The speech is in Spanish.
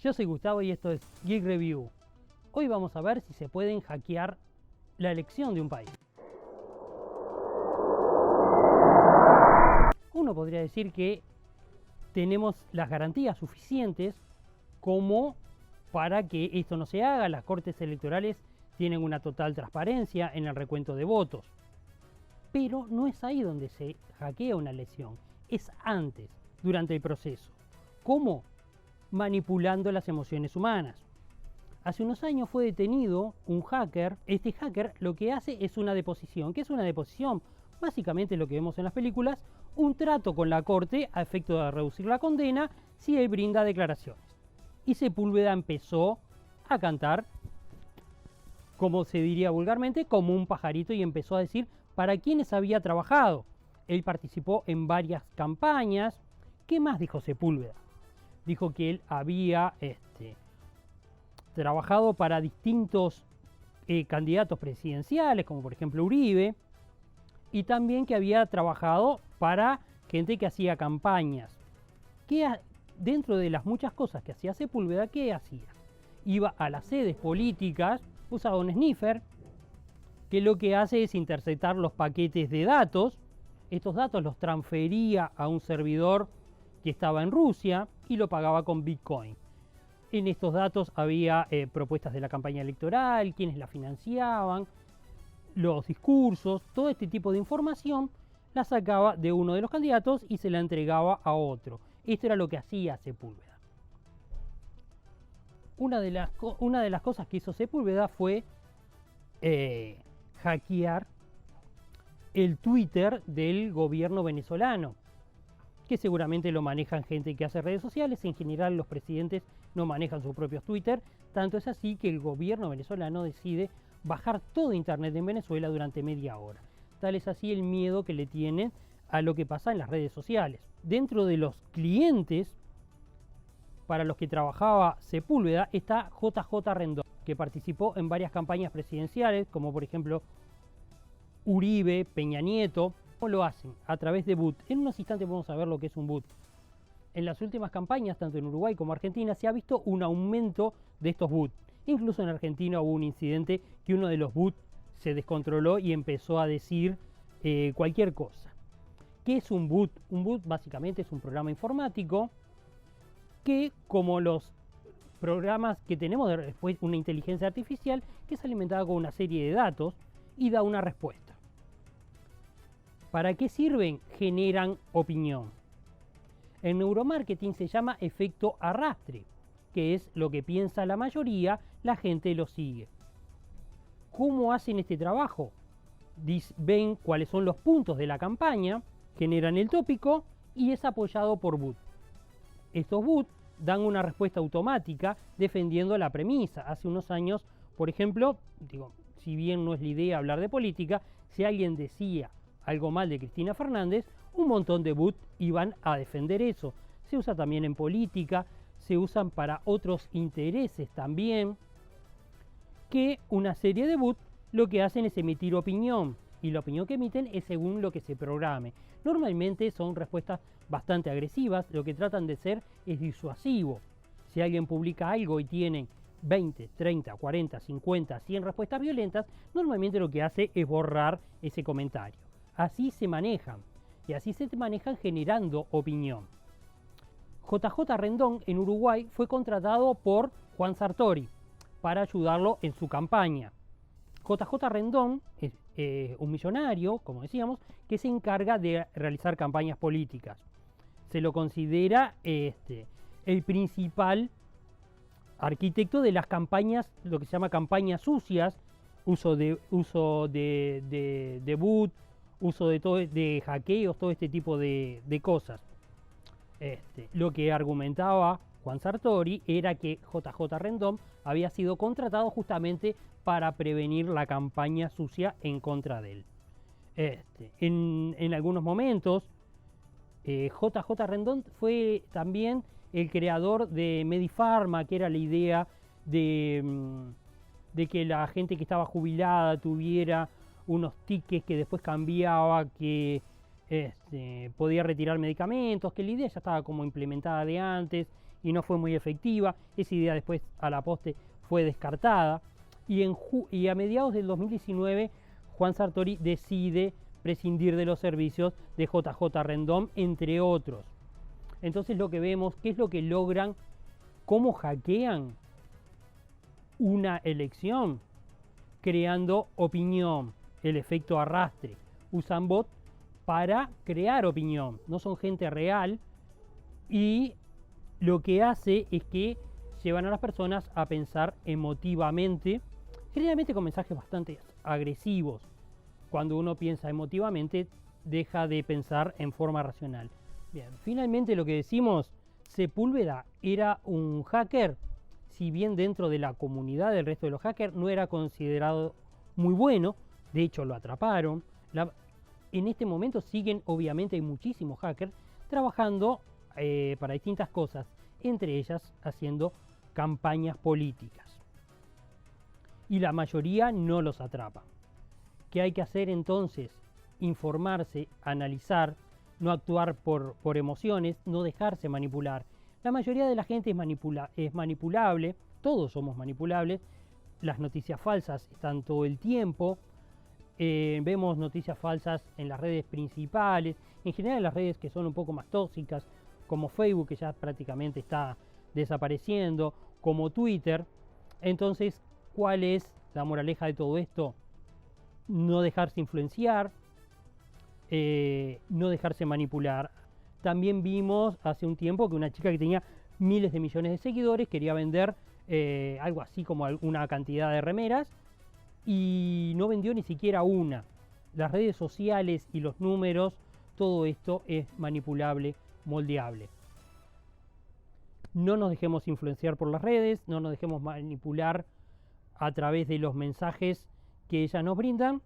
Yo soy Gustavo y esto es Geek Review. Hoy vamos a ver si se pueden hackear la elección de un país. Uno podría decir que tenemos las garantías suficientes como para que esto no se haga. Las cortes electorales tienen una total transparencia en el recuento de votos. Pero no es ahí donde se hackea una elección, es antes, durante el proceso. ¿Cómo? Manipulando las emociones humanas. Hace unos años fue detenido un hacker. Este hacker lo que hace es una deposición. ¿Qué es una deposición? Básicamente lo que vemos en las películas, un trato con la corte a efecto de reducir la condena si él brinda declaraciones. Y Sepúlveda empezó a cantar, como se diría vulgarmente, como un pajarito, y empezó a decir para quiénes había trabajado. Él participó en varias campañas. ¿Qué más dijo Sepúlveda? Dijo que él había trabajado para distintos candidatos presidenciales, como por ejemplo Uribe, y también que había trabajado para gente que hacía campañas. Dentro de las muchas cosas que hacía Sepúlveda, ¿qué hacía? Iba a las sedes políticas, usaba un sniffer, que lo que hace es interceptar los paquetes de datos. Estos datos los transfería a un servidor que estaba en Rusia y lo pagaba con Bitcoin. En estos datos había propuestas de la campaña electoral, quiénes la financiaban, los discursos, todo este tipo de información la sacaba de uno de los candidatos y se la entregaba a otro. Esto era lo que hacía Sepúlveda. Una de las cosas que hizo Sepúlveda fue hackear el Twitter del gobierno venezolano, que seguramente lo manejan gente que hace redes sociales. En general los presidentes no manejan sus propios Twitter, tanto es así que el gobierno venezolano decide bajar todo internet en Venezuela durante media hora. Tal es así el miedo que le tienen a lo que pasa en las redes sociales. Dentro de los clientes para los que trabajaba Sepúlveda está JJ Rendón, que participó en varias campañas presidenciales, como por ejemplo Uribe, Peña Nieto. ¿Cómo lo hacen? A través de boot. En unos instantes vamos a ver lo que es un boot. En las últimas campañas, tanto en Uruguay como Argentina, se ha visto un aumento de estos bots. Incluso en Argentina hubo un incidente que uno de los bots se descontroló y empezó a decir cualquier cosa. ¿Qué es un boot? Un boot básicamente es un programa informático que, como los programas que tenemos después, una inteligencia artificial que es alimentada con una serie de datos y da una respuesta. ¿Para qué sirven? Generan opinión. En neuromarketing se llama efecto arrastre, que es lo que piensa la mayoría, la gente lo sigue. ¿Cómo hacen este trabajo? Ven cuáles son los puntos de la campaña, generan el tópico y es apoyado por boot. Estos bots dan una respuesta automática defendiendo la premisa. Hace unos años, por ejemplo, si bien no es la idea hablar de política, si alguien decía algo mal de Cristina Fernández, un montón de bots iban a defender eso. Se usa también en política, se usan para otros intereses también, que una serie de bots lo que hacen es emitir opinión, y la opinión que emiten es según lo que se programe. Normalmente son respuestas bastante agresivas, lo que tratan de ser es disuasivo. Si alguien publica algo y tiene 20, 30, 40, 50, 100 respuestas violentas, normalmente lo que hace es borrar ese comentario. Así se manejan, y así se manejan generando opinión. JJ Rendón en Uruguay fue contratado por Juan Sartori para ayudarlo en su campaña. JJ Rendón es un millonario, como decíamos, que se encarga de realizar campañas políticas. Se lo considera el principal arquitecto de las campañas, lo que se llama campañas sucias, uso de boot, uso de hackeos, todo este tipo de cosas. Lo que argumentaba Juan Sartori era que JJ Rendón había sido contratado justamente para prevenir la campaña sucia en contra de él. En algunos momentos, JJ Rendón fue también el creador de Medifarma, que era la idea de que la gente que estaba jubilada tuviera unos tickets que después cambiaba, que podía retirar medicamentos, que la idea ya estaba como implementada de antes, y no fue muy efectiva. Esa idea después a la poste fue descartada. Y a mediados del 2019 Juan Sartori decide prescindir de los servicios de JJ Rendón, entre otros. Entonces lo que vemos, ¿qué es lo que logran? ¿Cómo hackean una elección? Creando opinión, el efecto arrastre. Usan bot para crear opinión, no son gente real, y lo que hace es que llevan a las personas a pensar emotivamente, generalmente con mensajes bastante agresivos. Cuando uno piensa emotivamente, deja de pensar en forma racional. Bien, finalmente lo que decimos, Sepúlveda era un hacker, si bien dentro de la comunidad del resto de los hackers no era considerado muy bueno, de hecho lo atraparon. En este momento siguen, obviamente hay muchísimos hackers trabajando para distintas cosas, entre ellas haciendo campañas políticas. Y la mayoría no los atrapa. ¿Qué hay que hacer entonces? Informarse, analizar, no actuar por emociones, no dejarse manipular. La mayoría de la gente es manipulable, todos somos manipulables, las noticias falsas están todo el tiempo, vemos noticias falsas en las redes principales, en general en las redes que son un poco más tóxicas, como Facebook, que ya prácticamente está desapareciendo, como Twitter. Entonces, ¿cuál es la moraleja de todo esto? No dejarse influenciar, no dejarse manipular. También vimos hace un tiempo que una chica que tenía miles de millones de seguidores quería vender algo así como una cantidad de remeras y no vendió ni siquiera una. Las redes sociales y los números, todo esto es manipulable, moldeable. No nos dejemos influenciar por las redes, no nos dejemos manipular a través de los mensajes que ellas nos brindan,